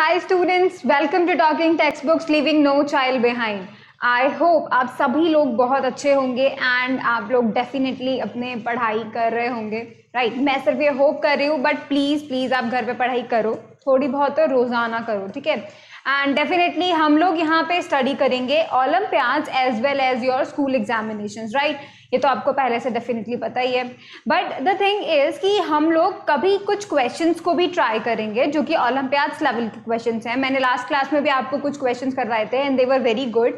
Hi students, welcome to talking text books leaving no child behind. I hope आप सभी लोग बहुत अच्छे होंगे एंड आप लोग डेफिनेटली अपने पढ़ाई कर रहे होंगे, राइट। मैं सिर्फ ये होप कर रही हूँ, बट प्लीज़ प्लीज़ आप घर पे पढ़ाई करो, थोड़ी बहुत तो रोज़ाना करो, ठीक है। एंड डेफिनेटली हम लोग यहाँ पे स्टडी करेंगे olympiads as well as your school examinations, right. ये तो आपको पहले से डेफिनेटली पता ही है, बट द थिंग इज कि हम लोग कभी कुछ क्वेश्चंस को भी ट्राई करेंगे जो कि ओलंपियाड्स लेवल के क्वेश्चंस हैं। मैंने लास्ट क्लास में भी आपको कुछ क्वेश्चंस करवाए थे and they were very good,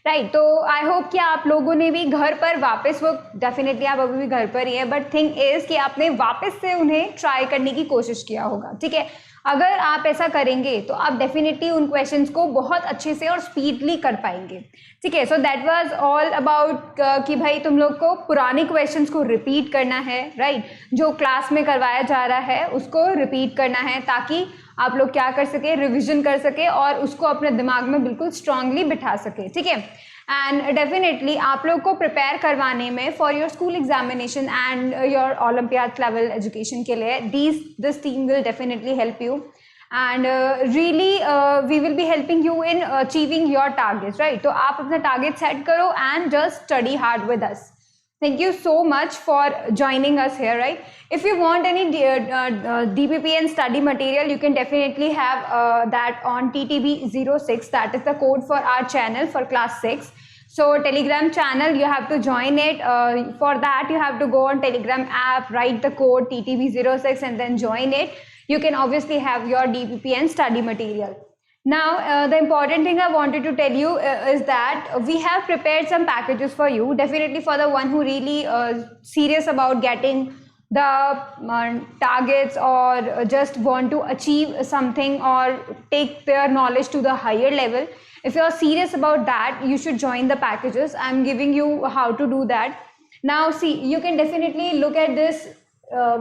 right. तो आई होप कि आप लोगों ने भी घर पर वापस, वो डेफिनेटली आप अभी भी घर पर ही है, बट थिंग इज कि आपने वापस से उन्हें ट्राई करने की कोशिश किया होगा, ठीक है। अगर आप ऐसा करेंगे तो आप डेफिनेटली उन क्वेश्चंस को बहुत अच्छे से और स्पीडली कर पाएंगे, ठीक है। So that was all about कि भाई तुम लोग को पुराने क्वेश्चंस को रिपीट करना है, राइट। जो क्लास में करवाया जा रहा है उसको रिपीट करना है ताकि आप लोग क्या कर सके, रिविजन कर सके और उसको अपने दिमाग में बिल्कुल स्ट्रांगली बिठा सके, ठीक है। एंड डेफिनेटली आप लोग को प्रिपेयर करवाने में for your school examination and your olympiad level education के लिए this team will definitely help you and really we will be helping you in achieving your targets, right. तो आप अपना टारगेट सेट करो and just study hard with us. Thank you so much for joining us here, right? If you want any DPP and study material, you can definitely have that on TTB06. That is the code for our channel for class 6. So Telegram channel, you have to join it. For that, you have to go on Telegram app, write the code TTB06 and then join it. You can obviously have your DPP and study material. Now, the important thing I wanted to tell you is that we have prepared some packages for you, definitely for the one who really serious about getting the targets or just want to achieve something or take their knowledge to the higher level. If you are serious about that, you should join the packages. I'm giving you how to do that. Now, see, you can definitely look at this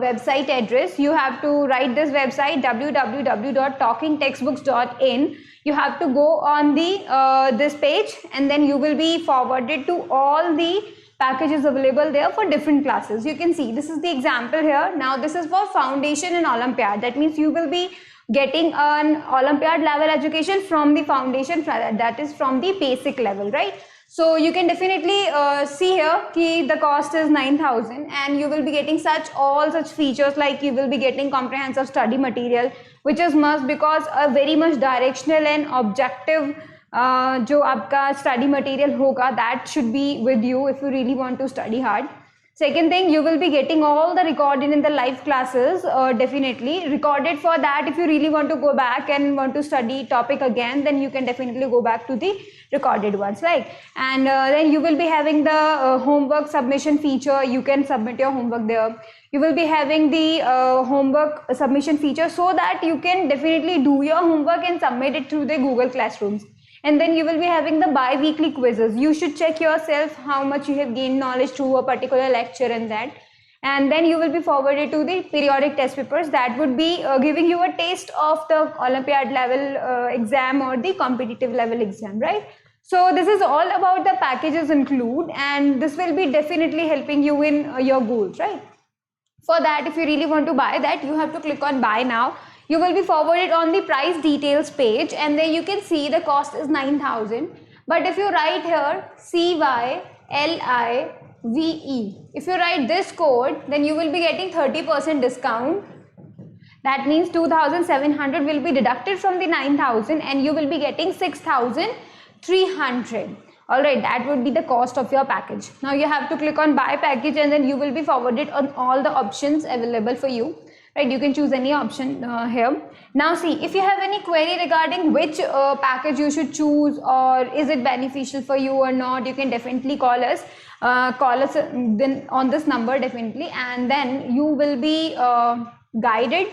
website address. You have to write this website www.talkingtextbooks.in. You have to go on the this page and then you will be forwarded to all the packages available there for different classes. You can see this is the example here. Now this is for foundation and Olympiad. That means you will be getting an Olympiad level education from the foundation, that is from the basic level, right? So you can definitely see here ki the cost is 9,000 and you will be getting all such features like you will be getting comprehensive study material, which is must because a very much directional and objective जो आपका study material होगा, that should be with you if you really want to study hard. Second thing, you will be getting all the recorded in the live classes, definitely recorded. For that, if you really want to go back and want to study topic again, then you can definitely go back to the recorded ones, right? And then you will be having the homework submission feature. You can submit your homework there. You will be having the homework submission feature so that you can definitely do your homework and submit it through the Google Classrooms. And then you will be having the bi-weekly quizzes. You should check yourself how much you have gained knowledge through a particular lecture and that. And then you will be forwarded to the periodic test papers that would be giving you a taste of the Olympiad level exam or the competitive level exam, right? So this is all about the packages include, and this will be definitely helping you in your goals, right? For that, if you really want to buy that, you have to click on buy now. You will be forwarded on the price details page and then you can see the cost is 9,000. But if you write here CYLIVE, if you write this code, then you will be getting 30% discount. That means 2,700 will be deducted from the 9,000 and you will be getting 6,300. Alright, that would be the cost of your package. Now you have to click on buy package and then you will be forwarded on all the options available for you. Right, you can choose any option here. Now see, if you have any query regarding which package you should choose or is it beneficial for you or not, you can definitely call us then on this number definitely, and then you will be guided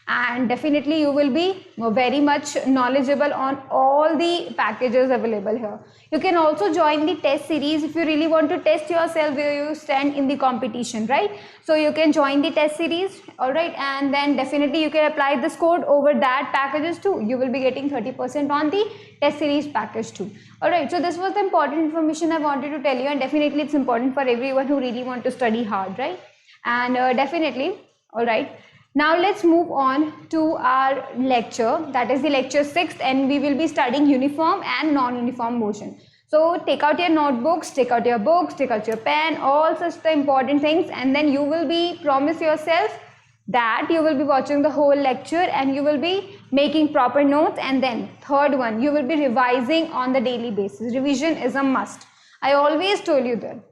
and definitely you will be very much knowledgeable on all the packages available here. You can also join the test series if you really want to test yourself where you stand in the competition, right? So you can join the test series, all right, and then definitely you can apply this code over that packages too. You will be getting 30% on the test series package too. All right, so this was the important information I wanted to tell you, and definitely it's important for everyone who really want to study hard, right? And definitely, all right. Now let's move on to our lecture, that is the lecture 6th, and we will be studying uniform and non-uniform motion. So take out your notebooks, take out your books, take out your pen, all such the important things, and then you will be, promise yourself that you will be watching the whole lecture and you will be making proper notes. And then third one, you will be revising on the daily basis. Revision is a must. I always told you that.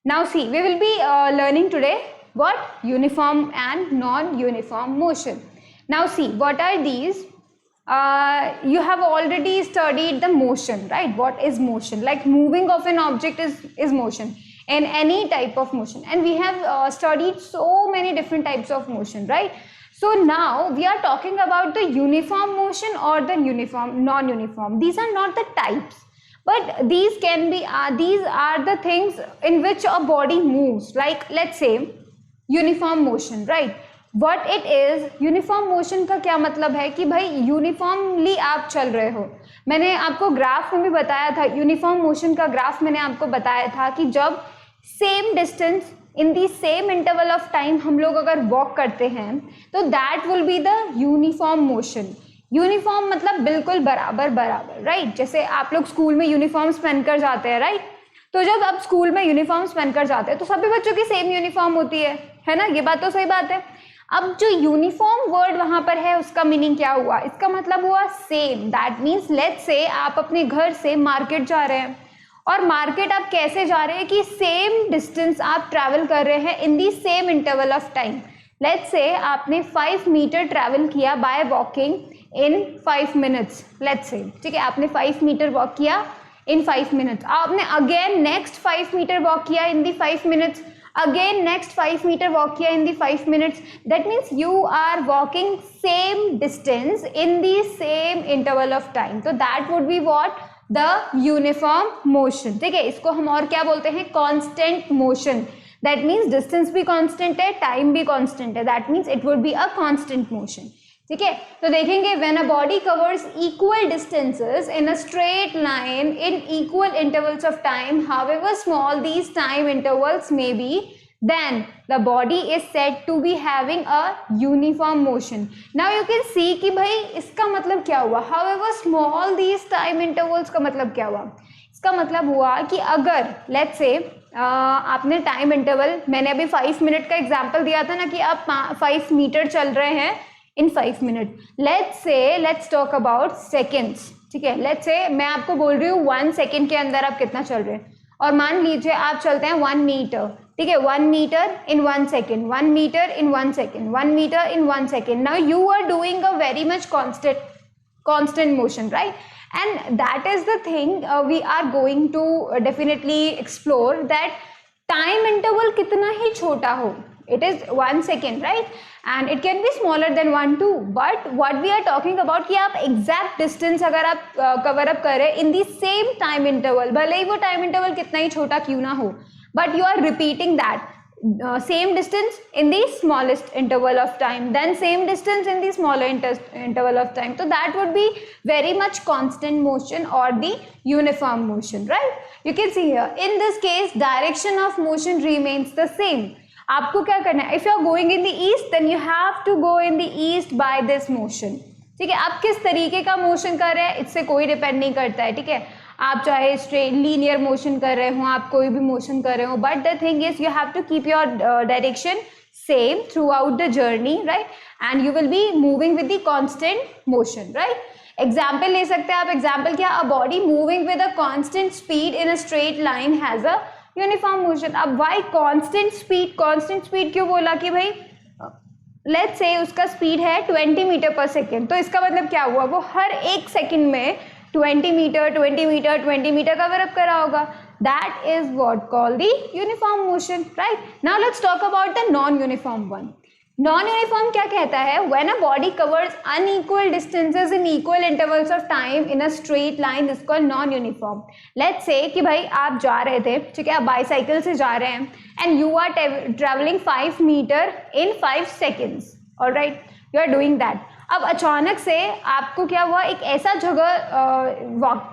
Now see, we will be learning today what? Uniform and non-uniform motion. Now see, what are these? You have already studied the motion, right? What is motion? Like moving of an object is motion, and any type of motion. And we have studied so many different types of motion, right? So now we are talking about the uniform motion or the uniform, non-uniform. These are not the types, but these can be, these are the things in which a body moves. Like let's say uniform motion, right? What it is, uniform motion का क्या मतलब है कि भाई uniformly आप चल रहे हो. मैंने आपको ग्राफ में भी बताया था, यूनिफॉर्म मोशन का ग्राफ मैंने आपको बताया था कि जब same distance in the same interval of time हम लोग अगर वॉक करते हैं तो that will be the uniform motion. Uniform मतलब बिल्कुल बराबर बराबर, राइट? जैसे आप लोग स्कूल में यूनिफॉर्म्स पहनकर जाते हैं, राइट? तो जब आप स्कूल में यूनिफॉर्म्स पहनकर जाते हैं तो सभी बच्चों की सेम यूनिफॉर्म होती है ना? ये बात तो सही बात है. अब जो यूनिफॉर्म वर्ड वहां पर है उसका मीनिंग क्या हुआ? इसका मतलब हुआ same. That means let's say आप अपने घर से मार्केट जा रहे हैं, और मार्केट आप कैसे जा रहे हैं कि सेम डिस्टेंस आप ट्रैवल कर रहे हैं in the same interval of time. Let's say आपने 5 मीटर ट्रैवल किया by walking in 5 minutes. Let's say, ठीक है, आपने 5 मीटर वॉक किया इन 5 मिनट्स. आपने अगेन नेक्स्ट 5 मीटर वॉक किया in the 5 minutes. Again next 5 metre walk किया in the 5 minutes. That means you are walking same distance in the same interval of time. तो that would be what? The uniform motion. ठीक है, इसको हम और क्या बोलते हैं? Constant motion. That means distance भी कांस्टेंट है, टाइम भी कांस्टेंट है. That means it would be a constant motion. ठीक है, तो देखेंगे when a body covers equal distances in a straight line in equal intervals of time, however small these time intervals may be, then the body is said to be having a uniform motion. Now you can see कि भाई इसका मतलब क्या हुआ? However small these time intervals का मतलब क्या हुआ? इसका मतलब हुआ कि अगर let's say आपने टाइम इंटरवल, मैंने अभी 5 मिनट का एग्जाम्पल दिया था ना कि आप 5 मीटर चल रहे हैं इन 5 minute. Let's talk about seconds. ठीक है, लेट्स से मैं आपको बोल रही हूँ 1 सेकेंड के अंदर आप कितना चल रहे हैं, और मान लीजिए आप चलते हैं 1 मीटर. ठीक है, 1 metre in 1 second, 1 metre in 1 second, 1 metre in 1 second. Now you are doing a very much constant motion, right? And that is the thing we are going to definitely explore, that time interval कितना ही छोटा हो, it is 1 second, right? And it can be smaller than 1 too, but what we are talking about कि आप exact distance अगर आप cover up कर रहे हैं in the same time interval, भले ही वो time interval कितना ही छोटा क्यों ना हो, but you are repeating that same distance in the smallest interval of time, then same distance in the smaller interval of time. So that would be very much constant motion or the uniform motion, right? You can see here in this case direction of motion remains the same. आपको क्या करना है? If you are going in the east, then you have to go in the east by this motion. ठीक है, आप किस तरीके का मोशन कर रहे हैं इससे कोई डिपेंड नहीं करता है. ठीक है, आप चाहे स्ट्रेट लीनियर मोशन कर रहे हो, आप कोई भी मोशन कर रहे हो, but the thing is you have to keep your direction same throughout the journey, right? And you will be moving with the constant motion, right? Example ले सकते हैं आप. एग्जाम्पल क्या? A body moving with a constant speed in a straight line has a uniform motion. अब why constant speed? Constant speed क्यों बोला? कि भाई लेट्स से उसका स्पीड है 20 मीटर पर सेकेंड, तो इसका मतलब क्या हुआ? वो हर एक सेकेंड में 20 मीटर कवर अप करा होगा. That is what called the uniform motion, right? Now let's talk about the non uniform one. Non uniform क्या कहता है? When a body covers unequal distances in equal intervals of time in a straight line is called non uniform. Let's say कि भाई आप जा रहे थे, ठीक है, आप बाईसाइकिल से जा रहे हैं and you are travelling 5 metre in 5 seconds, alright, you are doing that. अब अचानक से आपको क्या हुआ? एक ऐसा जगह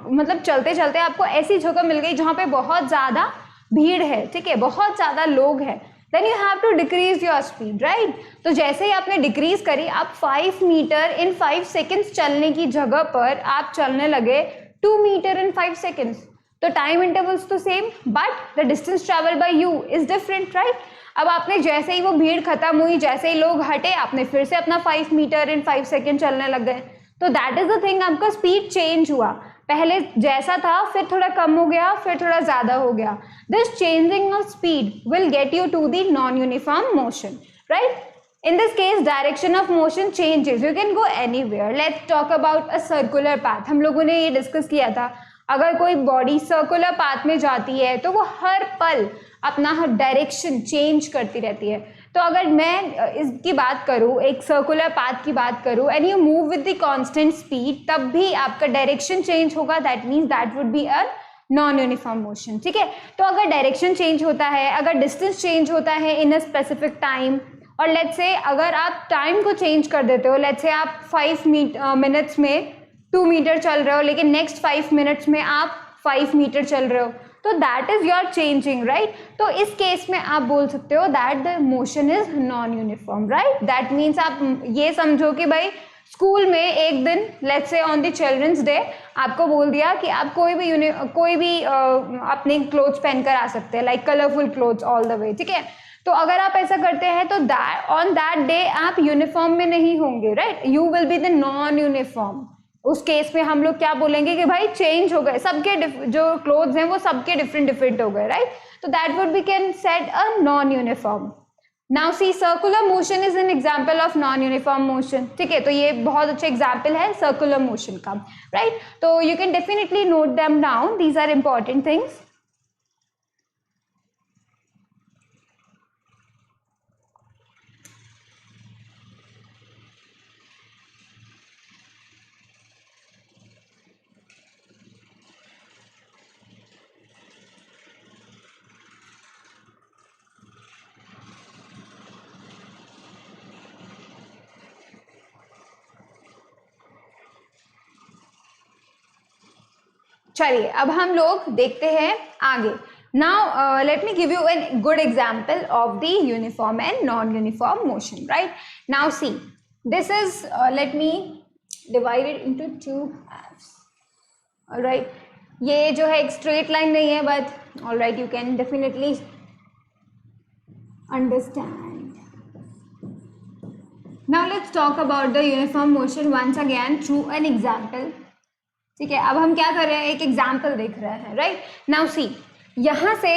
मतलब चलते चलते आपको ऐसी जगह मिल गई जहाँ पे बहुत ज़्यादा भीड़ है, ठीक है, बहुत ज़्यादा लोग हैं, then you have to decrease your speed, right. तो जैसे ही आपने डिक्रीज करी, आप 5 मीटर इन 5 सेकेंड्स चलने की जगह पर आप चलने लगे 2 मीटर इन 5 सेकेंड्स। तो टाइम इंटरवल्स तो same, but the distance travel bye you is different, right. अब आपने जैसे ही वो भीड़ खत्म हुई, जैसे ही लोग हटे, आपने फिर से अपना 5 मीटर इन 5 सेकेंड चलने लग गए। तो दैट इज द थिंग, आपका स्पीड चेंज हुआ, पहले जैसा था फिर थोड़ा कम हो गया, फिर थोड़ा ज्यादा हो गया। This changing of speed will get you to the non uniform motion, right. In this case, direction of motion changes. You can go anywhere. Let's talk about a circular path. हम लोगों ने ये डिस्कस किया था, अगर कोई body circular path में जाती है तो वो हर पल अपना डायरेक्शन चेंज करती रहती है। तो अगर मैं इसकी बात करूँ, एक सर्कुलर पाथ की बात करूँ, and you move with the constant speed, तब भी आपका डायरेक्शन चेंज होगा। That means that would be a non uniform motion, ठीक है। तो अगर डायरेक्शन चेंज होता है, अगर डिस्टेंस चेंज होता है इन अ स्पेसिफिक टाइम, और लेट्स से अगर आप टाइम को चेंज कर देते हो, लेट्स से आप 5 मिनट्स में 2 मीटर चल रहे हो, लेकिन नेक्स्ट 5 मिनट्स में आप 5 मीटर चल रहे हो, तो that is your changing, right. तो इस केस में आप बोल सकते हो that the motion is non uniform, right. That means आप ये समझो कि भाई स्कूल में एक दिन, let's say on the children's day, आपको बोल दिया कि आप कोई भी अपने क्लोथ्स पहनकर आ सकते हैं, like colourful clothes all the way, ठीक है। तो अगर आप ऐसा करते हैं तो ऑन दैट डे आप यूनिफॉर्म में नहीं होंगे, right. You will be the non uniform. उस केस में हम लोग क्या बोलेंगे कि भाई चेंज हो गए, सबके जो क्लोथ्स हैं वो सबके डिफरेंट डिफरेंट हो गए, राइट। तो that would be can set a non uniform. Now see, circular motion is an example of non uniform motion, ठीक है। तो ये बहुत अच्छा एग्जाम्पल है सर्कुलर मोशन का, राइट। तो you can definitely note them down, these are important things. चलिए अब हम लोग देखते हैं आगे। Now let me give you an good example of the uniform and non uniform motion, right. Now C, this is let me divided into 2 halves, alright. ये जो है एक स्ट्रेट लाइन नहीं है, but alright you can definitely understand. Now let's talk about the uniform motion once अगेन through an example, ठीक है। अब हम क्या कर रहे हैं, एक एग्जाम्पल देख रहे हैं, राइट। नाउ सी, यहाँ से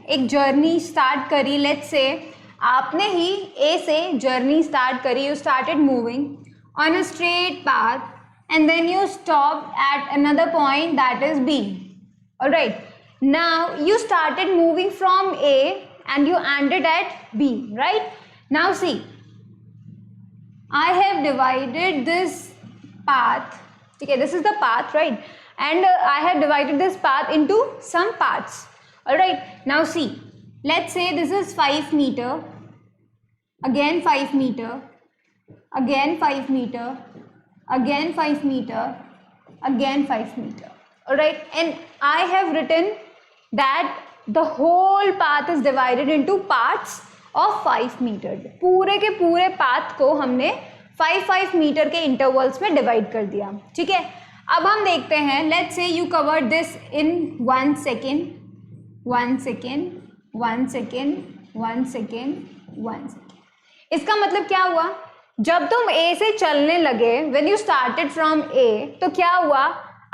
एक जर्नी स्टार्ट करी, लेट्स से आपने ही ए से जर्नी स्टार्ट करी, you started moving on a straight path and then you stop at another point that is B, alright. Now you started moving from A and you ended at B, right. Now see, I have divided this path, ठीक है, this is the path, right, and I have divided this path into some parts, all right. Now see, let's say this is 5 meter, again 5 meter, again 5 meter, again 5 meter, again 5 meter, all right. And I have written that the whole path is divided into parts of 5 meter. पूरे के पूरे path को हमने 5 metre के intervals में divide कर दिया, ठीक है। अब हम देखते हैं, let's say you cover this in 1 second, 1 second, 1 second, 1 second, 1 second. इसका मतलब क्या हुआ, जब तुम ए से चलने लगे, व्हेन यू स्टार्टेड फ्रॉम ए, तो क्या हुआ,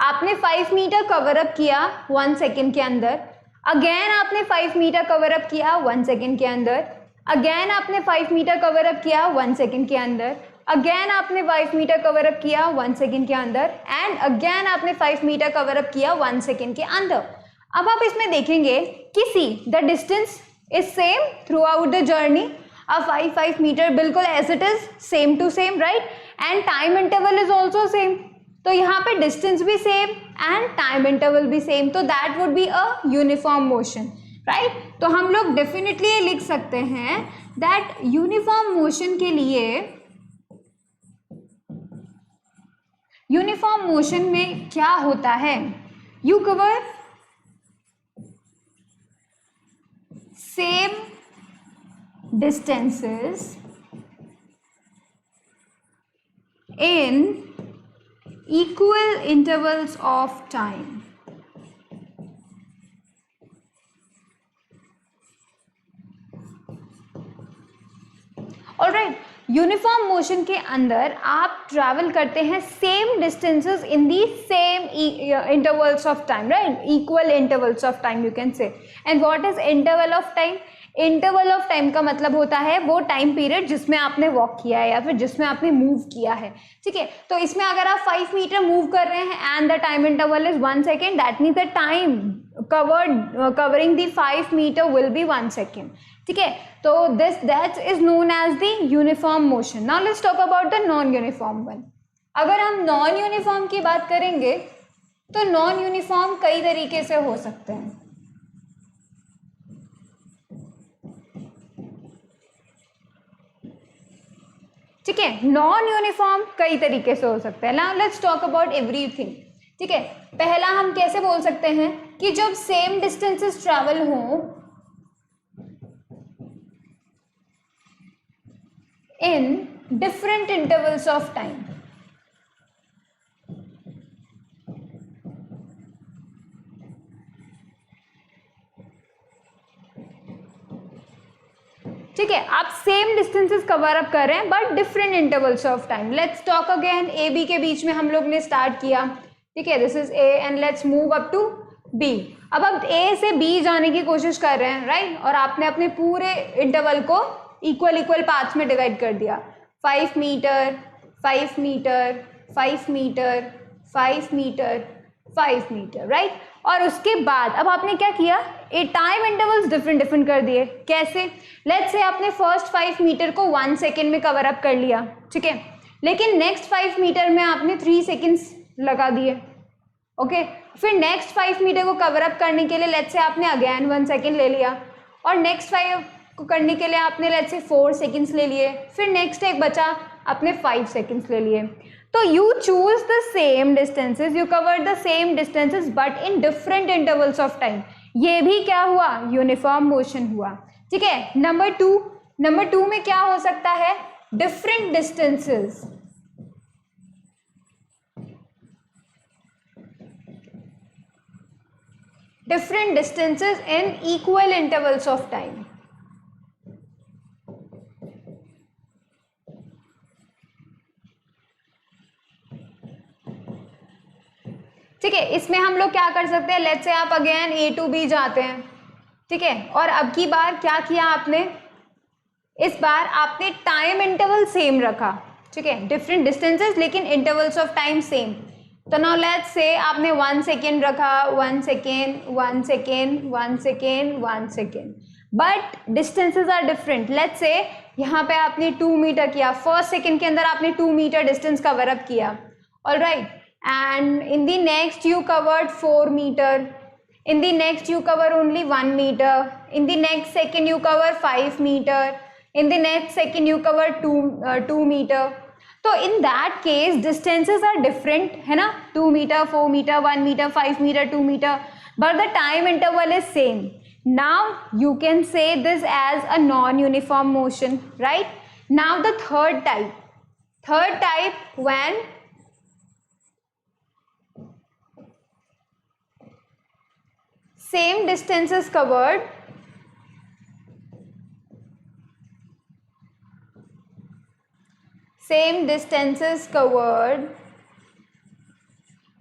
आपने 5 मीटर कवर अप किया 1 सेकेंड के अंदर, अगेन आपने 5 मीटर कवर अप किया 1 सेकेंड के अंदर, अगेन आपने 5 मीटर कवर अप किया 1 सेकेंड के अंदर, अगेन आपने 5 मीटर कवर अप किया 1 सेकेंड के अंदर, एंड अगेन आपने 5 मीटर कवर अप किया 1 सेकेंड के अंदर। अब आप इसमें देखेंगे कि see, the distance is same throughout the journey. अब 5 मीटर बिल्कुल as it is, same to same, right, and time interval is also same. तो यहाँ पे डिस्टेंस भी सेम एंड टाइम इंटरवल भी सेम, तो that would be a uniform motion, right. तो हम लोग डेफिनेटली लिख सकते हैं दैट यूनिफॉर्म मोशन के लिए, यूनिफॉर्म मोशन में क्या होता है, you cover same distances in equal intervals of time. Alright, uniform motion के अंदर आप ट्रैवल करते हैं same distances in the same intervals of time, right, equal intervals of time you can से. And what is interval of time? Interval of time का मतलब होता है वो टाइम पीरियड जिसमें आपने वॉक किया है या फिर जिसमें आपने मूव किया है. ठीक है, तो इसमें अगर आप 5 मीटर मूव कर रहे हैं and the time interval is 1 second, that means the time covering the 5 meter will be 1 second. ठीक है, तो that is known as the uniform motion. Now let's talk about the non-uniform one. अगर हम non uniform की बात करेंगे तो non uniform कई तरीके से हो सकते हैं. ठीक है, नॉन यूनिफॉर्म कई तरीके से हो सकते हैं. Now let's talk about everything. ठीक है, पहला हम कैसे बोल सकते हैं कि जब सेम डिस्टेंसेस ट्रैवल हों in different intervals of time. ठीक है, आप सेम डिस्टेंसेस कवर अप कर रहे हैं but different intervals of time. Let's talk again, A B के बीच में हम लोग ने स्टार्ट किया. ठीक है, this is A and let's move up to B. अब आप ए से बी जाने की कोशिश कर रहे हैं, राइट, और आपने अपने पूरे इंटरवल को इक्वल पार्ट्स में डिवाइड कर दिया. 5 metre, 5 metre, 5 metre, 5 metre, 5 metre, right. और उसके बाद अब आपने क्या किया, ए टाइम इंटरवल्स डिफरेंट कर दिए. कैसे? लेट्स से आपने फर्स्ट 5 मीटर को 1 सेकेंड में कवर अप कर लिया. ठीक है, लेकिन नेक्स्ट 5 मीटर में आपने 3 सेकेंड्स लगा दिए. ओके, फिर नेक्स्ट 5 मीटर को कवर अप करने के लिए लेट्स से आपने अगेन 1 सेकेंड ले लिया, और नेक्स्ट 5 को करने के लिए आपने लेट्स से 4 सेकेंड्स ले लिए, फिर नेक्स्ट एक बचा आपने 5 सेकेंड्स ले लिए. तो you choose the same distances, you cover the same distances but in different intervals of time. ये भी क्या हुआ? यूनिफॉर्म मोशन हुआ. ठीक है, नंबर टू में क्या हो सकता है? Different distances in equal intervals of time. ठीक है, इसमें हम लोग क्या कर सकते हैं, लेट्स से आप अगेन ए टू बी जाते हैं. ठीक है, और अब की बार क्या किया आपने, इस बार आपने टाइम इंटरवल सेम रखा. ठीक है, डिफरेंट डिस्टेंसेस लेकिन इंटरवल्स ऑफ टाइम सेम. तो नाउ लेट्स से आपने 1 सेकेंड रखा, 1 second, 1 second, 1 second, 1 second, but distances are different. Let's say यहाँ पे आपने 2 मीटर किया, फर्स्ट सेकेंड के अंदर आपने 2 मीटर डिस्टेंस कवर अप किया. Alright, and in the next you covered 4 meter, in the next you cover only 1 meter, in the next second you cover 5 meter, in the next second you cover 2 meter. तो in that case distances are different, है ना, 2 meter, 4 meter, 1 meter, 5 meter, 2 meter, but the time interval is same. Now you can say this as a non-uniform motion, right? Now the third type when same distances covered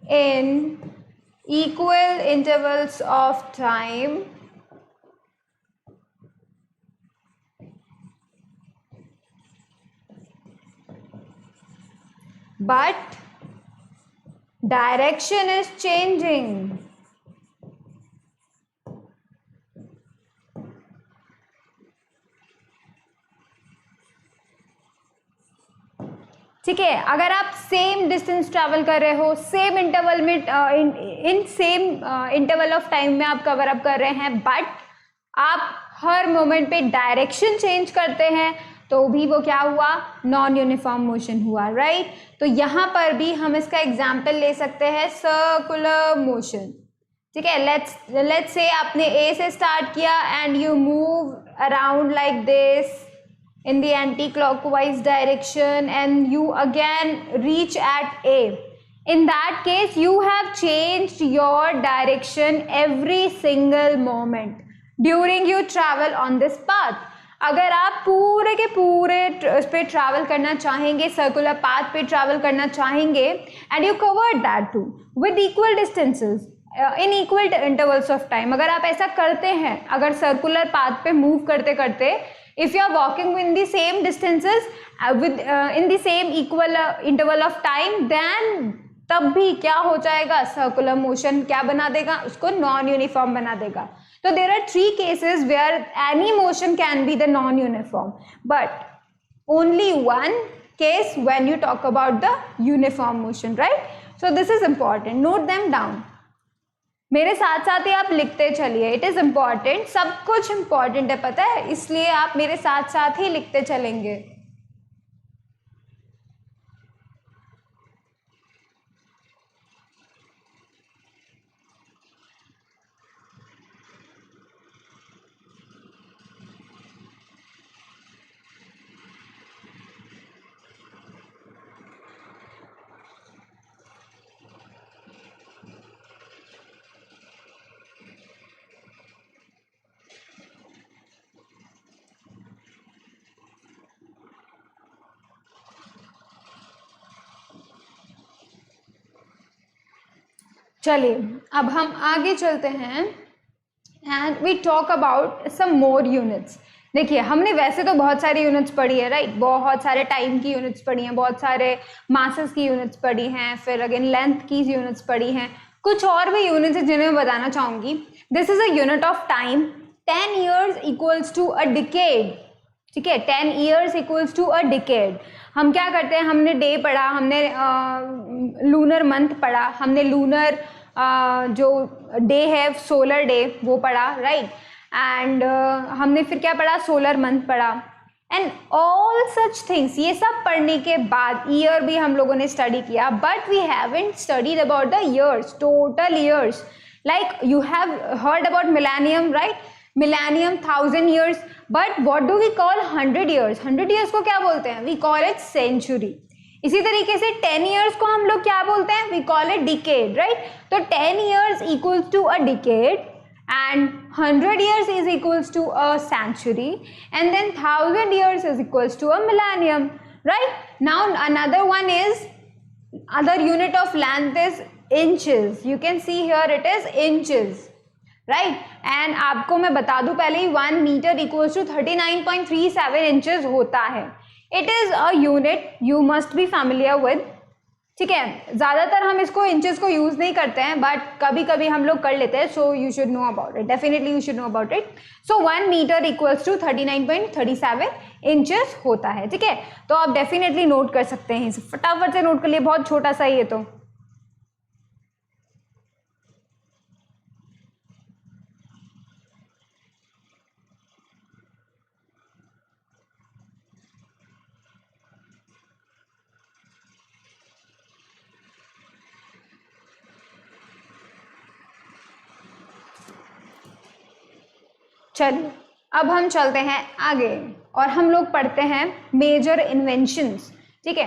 in equal intervals of time but direction is changing. ठीक है, अगर आप same distance travel कर रहे हो, same interval में in same interval of time में आप कवर अप कर रहे हैं, बट आप हर मोमेंट पे डायरेक्शन चेंज करते हैं, तो भी वो क्या हुआ? नॉन यूनिफॉर्म मोशन हुआ, राइट. तो यहाँ पर भी हम इसका एग्जाम्पल ले सकते हैं, सर्कुलर मोशन. ठीक है, लेट्स से आपने ए से स्टार्ट किया and you move around like this, in the anti-clockwise direction and you again reach at A. In that case, you have changed your direction every single moment during your travel on this path. अगर आप पूरे के पूरे इस पे travel करना चाहेंगे, circular path पे ट्रैवल करना चाहेंगे, and you covered that too with equal distances in equal intervals of time, अगर आप ऐसा करते हैं, अगर सर्कुलर पाथ पे मूव करते करते if you are walking in the same distances with in the same equal interval of time, then तब भी क्या हो जाएगा, सर्कुलर मोशन क्या बना देगा, उसको नॉन यूनिफॉर्म बना देगा. So there are 3 cases where any motion can be the non-uniform, but only one case when you talk about the uniform motion, right? So this is important. Note them down. मेरे साथ साथ ही आप लिखते चलिए. It is important. सब कुछ important है, पता है, इसलिए आप मेरे साथ साथ ही लिखते चलेंगे. चलिए अब हम आगे चलते हैं and we talk about some more units. देखिए हमने वैसे तो बहुत सारी यूनिट्स पढ़ी है, राइट, बहुत सारे टाइम की यूनिट्स पढ़ी हैं, बहुत सारे मासेस की यूनिट्स पढ़ी हैं, फिर अगेन लेंथ की यूनिट्स पढ़ी हैं, कुछ और भी यूनिट्स हैं जिन्हें मैं बताना चाहूँगी. This is a unit of time. 10 years equals to a decade. ठीक है, 10 years equals to a decade. हम क्या करते हैं, हमने डे पढ़ा, हमने लूनर मंथ पढ़ा, हमने लूनर जो डे है सोलर डे वो पढ़ा, राइट, एंड हमने फिर क्या पढ़ा, सोलर मंथ पढ़ा, एंड ऑल सच थिंग्स. ये सब पढ़ने के बाद ईयर भी हम लोगों ने स्टडी किया, but we haven't studied about the years, total years. Like you have heard about millennium, right, millennium 1000 years, but what do we call 100 years? 100 years को क्या बोलते हैं, वी कॉल इट सेंचुरी. इसी तरीके से 10 years को हम लोग क्या बोलते हैं, we call it decade, right. तो 10 years equals to a decade and 100 years is equals to a century and then 1000 years is equals to a millennium, right? Now another one is, other unit of length is inches. You can see here it is inches, right. And आपको मैं बता दूं पहले ही 1 metre equals to 39.37 inches होता है. It is a unit you must B familiar with. ठीक है, ज़्यादातर हम इसको इंचेस को यूज़ नहीं करते हैं, बट कभी कभी हम लोग कर लेते हैं, so you should know about it, definitely you should know about it. So 1 metre equals to 39.37 inches होता है. ठीक है, तो आप डेफिनेटली नोट कर सकते हैं, फटाफट से नोट कर लिए, बहुत छोटा सा ही है. तो चलिए अब हम चलते हैं आगे और हम लोग पढ़ते हैं मेजर इन्वेंशंस. ठीक है,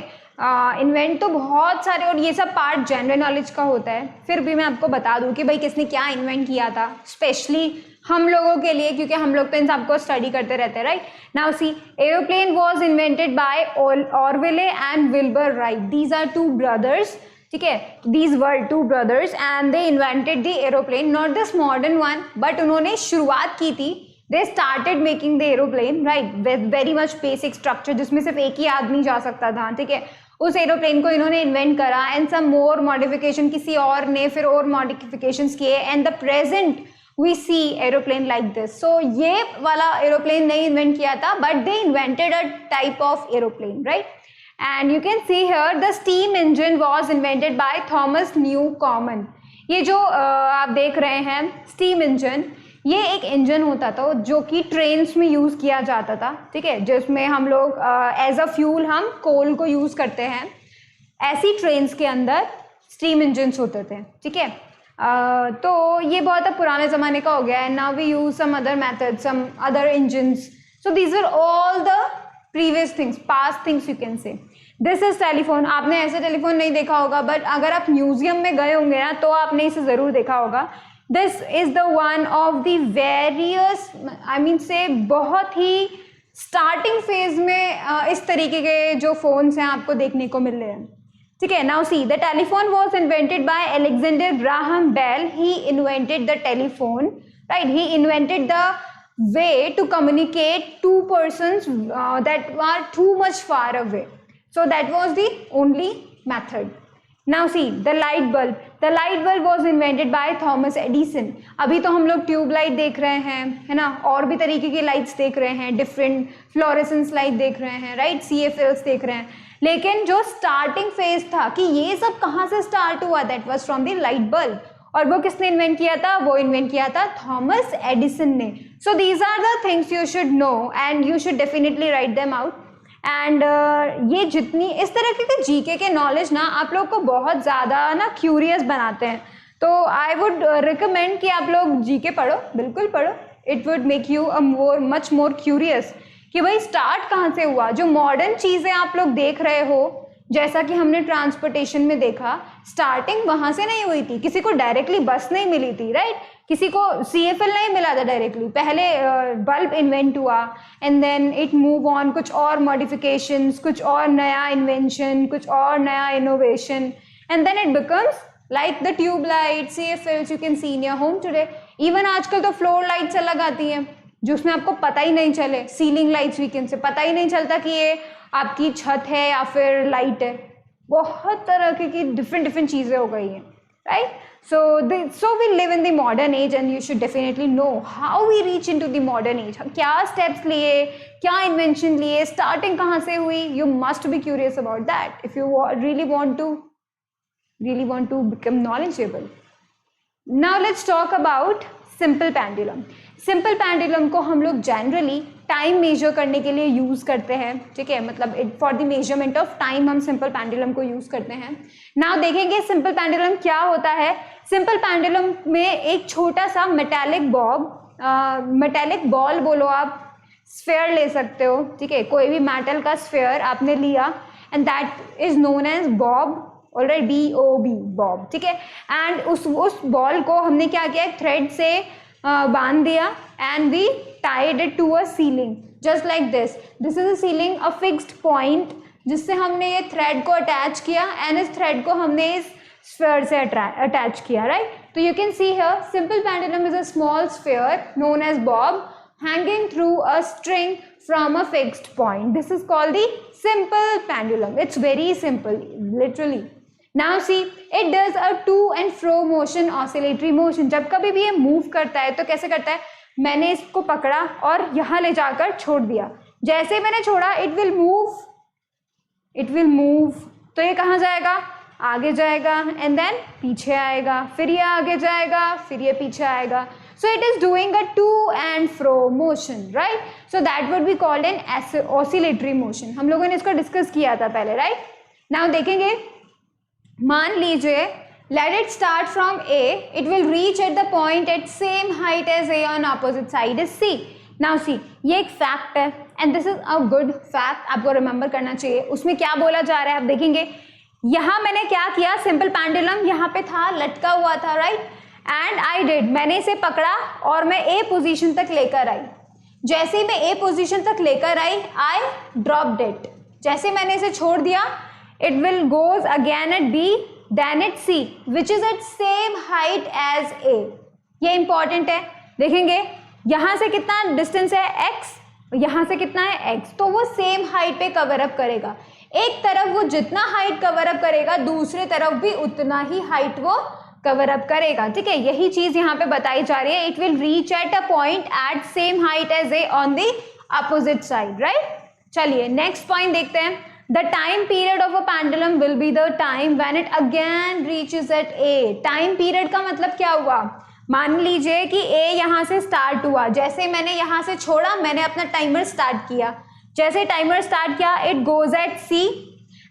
इन्वेंट तो बहुत सारे, और ये सब पार्ट जनरल नॉलेज का होता है, फिर भी मैं आपको बता दूं कि भाई किसने क्या इन्वेंट किया था, स्पेशली हम लोगों के लिए, क्योंकि हम लोग तो इन सबको स्टडी करते रहते हैं, right. Now see, aeroplane was invented by Orville and Wilbur Wright. These are 2 brothers. ठीक है, these were 2 brothers and they invented the aeroplane, not this modern one, but उन्होंने शुरुआत की थी. They started making the aeroplane, right, with very much basic structure, जिसमें सिर्फ एक ही आदमी जा सकता था. ठीक है, उस एरोप्लेन को इन्होंने इन्वेंट करा एंड सम मोर मॉडिफिकेशन, किसी और ने फिर और मॉडिफिकेशंस किए, and the present we see aeroplane like this. So ये वाला एरोप्लेन नहीं इन्वेंट किया था, but they invented a type of aeroplane, right. And you can see here the steam engine was invented by Thomas Newcomen. ये जो आप देख रहे हैं steam engine, ये एक इंजन होता था जो कि ट्रेन्स में यूज़ किया जाता था. ठीक है, जिसमें हम लोग एज अ फ्यूल हम कोल को यूज़ करते हैं. ऐसी ट्रेन्स के अंदर स्टीम इंजन्स होते थे. ठीक है, तो ये बहुत अब पुराने ज़माने का हो गया है. Now we use some other method, some other engines. So these are all the previous things, past things you can say. This is telephone. आपने ऐसे टेलीफोन नहीं देखा होगा, बट अगर आप म्यूजियम में गए होंगे ना तो आपने इसे ज़रूर देखा होगा। This is the one of the various, I mean से बहुत ही स्टार्टिंग फेज में इस तरीके के जो फोन्स हैं आपको देखने को मिल रहे हैं। ठीक है, now see the telephone was invented by Alexander Graham Bell. He invented the telephone, right. He invented the way to communicate two persons that are too much far away. So that was the only method. Now see the light bulb. The light bulb was invented by Thomas Edison. अभी तो हम लोग tube light देख रहे हैं, है ना, और भी तरीके की लाइट्स देख रहे हैं, डिफरेंट फ्लोरेसेंस लाइट देख रहे हैं, राइट, CFLs देख रहे हैं। लेकिन जो स्टार्टिंग फेज था कि ये सब कहाँ से स्टार्ट हुआ, that was from the light bulb. और वो किसने इन्वेंट किया था? वो इन्वेंट किया था थॉमस एडिसन ने। So these are the things you should know and you should definitely write them out. And ये जितनी इस तरह के जीके के नॉलेज ना आप लोग को बहुत ज़्यादा ना क्यूरियस बनाते हैं, तो आई वुड रिकमेंड कि आप लोग जीके पढ़ो, बिल्कुल पढ़ो। It would make you a much more curious कि भाई स्टार्ट कहाँ से हुआ। जो मॉडर्न चीज़ें आप लोग देख रहे हो, जैसा कि हमने ट्रांसपोर्टेशन में देखा, स्टार्टिंग वहाँ से नहीं हुई थी। किसी को डायरेक्टली बस नहीं मिली थी, राइट, किसी को CFL नहीं मिला था डायरेक्टली। पहले बल्ब इन्वेंट हुआ and then it move on, कुछ और मॉडिफिकेशंस, कुछ और नया इन्वेंशन, कुछ और नया innovation, and then it becomes like the tube light, CFLs you can see in your home today. Even आजकल तो फ्लोर लाइट्स अलग आती हैं जिसमें आपको पता ही नहीं चले, सीलिंग लाइट्स वीकेंड से पता ही नहीं चलता कि ये आपकी छत है या फिर लाइट है। बहुत तरह की डिफरेंट चीज़ें हो गई हैं, right. So we live in the modern age and you should definitely know how we reach in to the modern age. क्या स्टेप्स लिए, क्या इन्वेंशन लिए, स्टार्टिंग कहाँ से हुई। You must be curious about that if you really want to become knowledgeable. Now let's talk about simple pendulum. Simple pendulum को हम लोग जनरली टाइम मेजर करने के लिए यूज़ करते हैं, ठीक है, मतलब for the measurement of time हम सिंपल पेंडुलम को यूज़ करते हैं। नाउ देखेंगे सिंपल पेंडुलम क्या होता है। सिंपल पेंडुलम में एक छोटा सा मेटालिक बॉल बोलो आप, स्फेयर ले सकते हो, ठीक है, कोई भी मेटल का स्फेयर आपने लिया and that is known as bob, alright, BOB, bob, ठीक है। एंड उस बॉल को हमने क्या किया, एक थ्रेड से बांध दिया and we tied it to a ceiling just like this. This is a ceiling, a fixed point जिससे हमने ये थ्रेड को अटैच किया एंड इस थ्रेड को हमने इस स्फेयर से अटैच किया, राइट। तो you can see here simple pendulum is a small sphere known as bob hanging through a string from a fixed point. This is called the simple pendulum. It's very simple, literally. Now see, it does a to and fro motion, oscillatory motion. जब कभी भी ये move करता है तो कैसे करता है, मैंने इसको पकड़ा और यहाँ ले जाकर छोड़ दिया, जैसे मैंने छोड़ा it will move, तो ये कहाँ जाएगा, आगे जाएगा एंड देन पीछे आएगा, फिर ये आगे जाएगा, फिर ये पीछे आएगा। So it is doing a to and fro motion, right? So that would be called an oscillatory motion. हम लोगों ने इसको डिस्कस किया था पहले, right? Now देखेंगे, मान लीजिए let it start from A, it will reach at the point at same height as A on opposite side is C. Now see, ये एक फैक्ट है and this is a good fact, आपको remember करना चाहिए। उसमें क्या बोला जा रहा है आप देखेंगे, यहाँ मैंने क्या किया, सिंपल पेंडुलम यहाँ पे था, लटका हुआ था, राइट, एंड आई डिड, मैंने इसे पकड़ा और मैं A पोजीशन तक लेकर आई। जैसे ही मैं A पोजीशन तक लेकर आई, आई ड्रॉप्ड इट। जैसे मैंने इसे छोड़ दिया, it will goes again at B, then at C, which is at same height as A। ये इंपॉर्टेंट है, देखेंगे यहाँ से कितना डिस्टेंस है X, यहाँ से कितना है X, तो वो सेम हाइट पे कवर अप करेगा। एक तरफ वो जितना हाइट कवर अप करेगा, दूसरे तरफ भी उतना ही हाइट वो कवर अप करेगा, ठीक है। यही चीज यहाँ पे बताई जा रही है, it will reach at a point at same height as A on the opposite side, right. चलिए नेक्स्ट पॉइंट देखते हैं। The time period of a pendulum will be the time when it again reaches at A। Time period का मतलब क्या हुआ, मान लीजिए कि A यहाँ से स्टार्ट हुआ, जैसे मैंने यहाँ से छोड़ा, मैंने अपना टाइमर स्टार्ट किया, जैसे टाइमर स्टार्ट किया it goes at C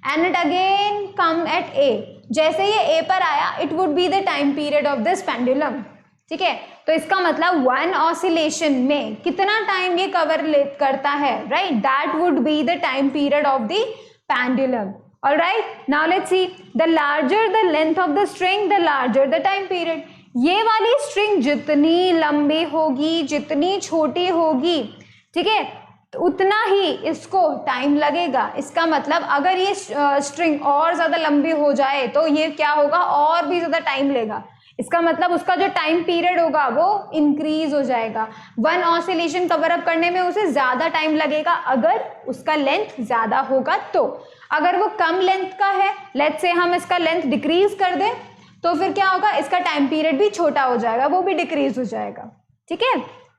and it again come at A। जैसे ये A पर आया, it would be the time period of this pendulum. ठीक है, तो इसका मतलब वन ऑसिलेशन में कितना टाइम ये कवर करता है, right, that would be the time period of the pendulum. Alright, now let's see, the larger the length of the string, the larger the time period. ये वाली स्ट्रिंग जितनी लंबी होगी, जितनी छोटी होगी, ठीक है, तो उतना ही इसको टाइम लगेगा. इसका मतलब अगर ये स्ट्रिंग और ज्यादा लंबी हो जाए तो ये क्या होगा, और भी ज्यादा टाइम लेगा. इसका मतलब उसका जो टाइम पीरियड होगा वो इंक्रीज हो जाएगा. वन ऑसिलेशन कवर अप करने में उसे ज्यादा टाइम लगेगा अगर उसका लेंथ ज्यादा होगा. तो अगर वो कम लेंथ का है, लेट्स से हम इसका लेंथ डिक्रीज कर दें, तो फिर क्या होगा, इसका टाइम पीरियड भी छोटा हो जाएगा, वो भी डिक्रीज हो जाएगा. ठीक है,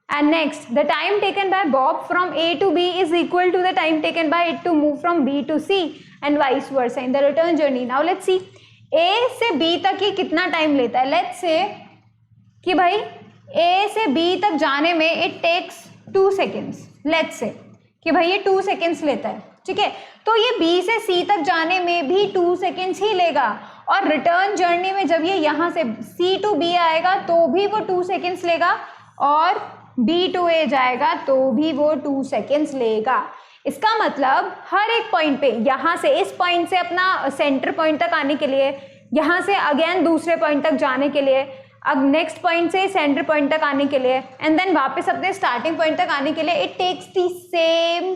and next, the time taken by Bob from A to B is equal to the time taken by it to move from B to C and vice versa in the return journey. Now let's see, A से B तक ये कितना time लेता है. Let's say कि भाई ए से B तक जाने में it takes 2 seconds. Let's say कि भाई ये 2 सेकेंड्स लेता है. ठीक है, तो ये बी से सी तक जाने में भी 2 सेकेंड्स ही लेगा, और रिटर्न जर्नी में जब ये यहाँ से सी टू बी आएगा तो भी वो 2 सेकेंड्स लेगा, और बी टू ए जाएगा तो भी वो 2 सेकेंड्स लेगा. इसका मतलब हर एक पॉइंट पे, यहाँ से इस पॉइंट से अपना सेंटर पॉइंट तक आने के लिए, यहाँ से अगेन दूसरे पॉइंट तक जाने के लिए, अब नेक्स्ट पॉइंट से सेंटर पॉइंट तक आने के लिए, एंड देन वापस अपने स्टार्टिंग पॉइंट तक आने के लिए it takes the same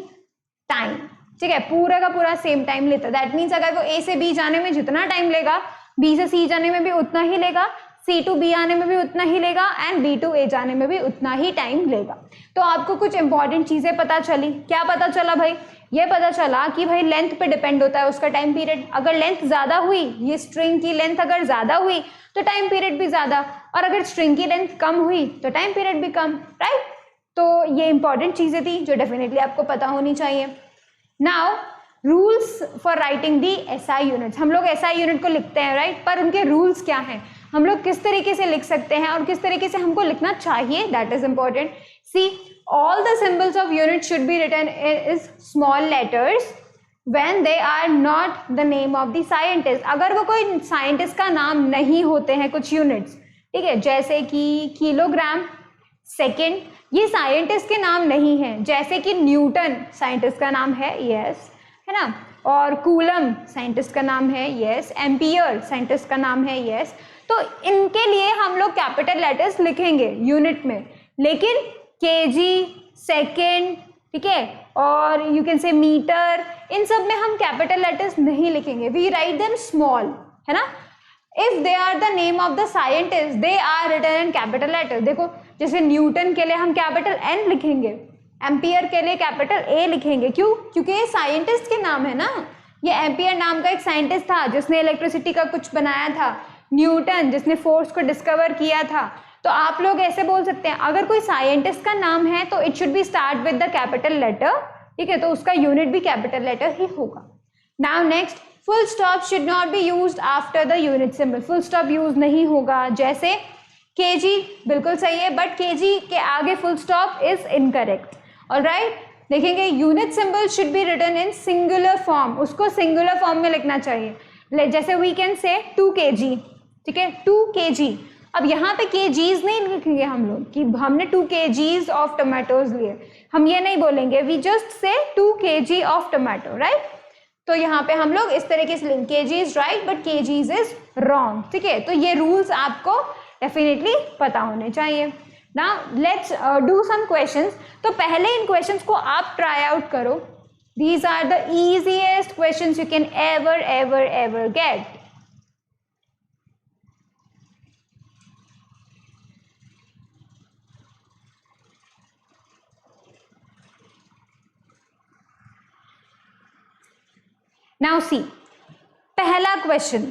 time. ठीक है, पूरा का पूरा सेम टाइम लेता है. दैट मीन्स अगर वो ए से बी जाने में जितना टाइम लेगा, बी से सी जाने में भी उतना ही लेगा, सी टू बी आने में भी उतना ही लेगा, एंड बी टू ए जाने में भी उतना ही टाइम लेगा. तो आपको कुछ इंपॉर्टेंट चीजें पता चली. क्या पता चला भाई, ये पता चला कि भाई लेंथ पे डिपेंड होता है उसका टाइम पीरियड. अगर लेंथ ज्यादा हुई, ये स्ट्रिंग की लेंथ अगर ज्यादा हुई तो टाइम पीरियड भी ज्यादा, और अगर स्ट्रिंग की लेंथ कम हुई तो टाइम पीरियड भी कम, राइट. तो ये इंपॉर्टेंट चीजें थी जो डेफिनेटली आपको पता होनी चाहिए. Now rules for writing the SI units. हम लोग एसआई यूनिट को लिखते हैं, राइट, पर उनके रूल्स क्या हैं, हम लोग किस तरीके से लिख सकते हैं और किस तरीके से हमको लिखना चाहिए, that is important. See, all the symbols of unit should be written is small letters when they are not the name of the scientist. अगर वो कोई साइंटिस्ट का नाम नहीं होते हैं कुछ यूनिट्स, ठीक है, जैसे कि किलोग्राम, सेकेंड, ये साइंटिस्ट के नाम नहीं है. जैसे कि न्यूटन साइंटिस्ट का नाम है, यस, है ना, और कूलम साइंटिस्ट का नाम है, यस, एम्पियर साइंटिस्ट का नाम है, यस. तो इनके लिए हम लोग कैपिटल लेटर्स लिखेंगे यूनिट में, लेकिन केजी, सेकेंड, ठीक है, और यू कैन से मीटर, इन सब में हम कैपिटल लेटर्स नहीं लिखेंगे. वी राइट देम स्मॉल, है ना. If they are the name of the scientist they are written in capital letter. देखो, जैसे न्यूटन के लिए हम कैपिटल एन लिखेंगे, एम्पियर के लिए कैपिटल ए लिखेंगे. क्यों? क्योंकि ये साइंटिस्ट के नाम है ना. ये एम्पियर नाम का एक साइंटिस्ट था जिसने इलेक्ट्रिसिटी का कुछ बनाया था, न्यूटन जिसने फोर्स को डिस्कवर किया था. तो आप लोग ऐसे बोल सकते हैं, अगर कोई साइंटिस्ट का नाम है तो it should be start with the capital letter, ठीक है, तो उसका यूनिट भी कैपिटल लेटर ही होगा. Now next, full stop should not be used after the unit symbol. Full stop use नहीं होगा. जैसे केजी बिल्कुल सही है, बट केजी के आगे full stop is incorrect. Alright, देखेंगे unit symbol should be written in singular form, उसको सिंगुलर फॉर्म में लिखना चाहिए. जैसे वी कैन से 2 kg, ठीक है, 2 kg. अब यहाँ पे kgs नहीं लिखेंगे हम लोग कि हमने 2 kgs ऑफ टमाटोज लिए, हम ये नहीं बोलेंगे. We just say 2 kg of tomato, right. तो यहाँ पे हम लोग इस तरीके से लिखेंगे, kg is right but kgs is wrong. ठीक है, तो ये रूल्स आपको डेफिनेटली पता होने चाहिए. Now let's do some questions. तो पहले इन क्वेश्चंस को आप ट्राई आउट करो. These are the easiest questions you can ever ever ever get. Now see, पहला question,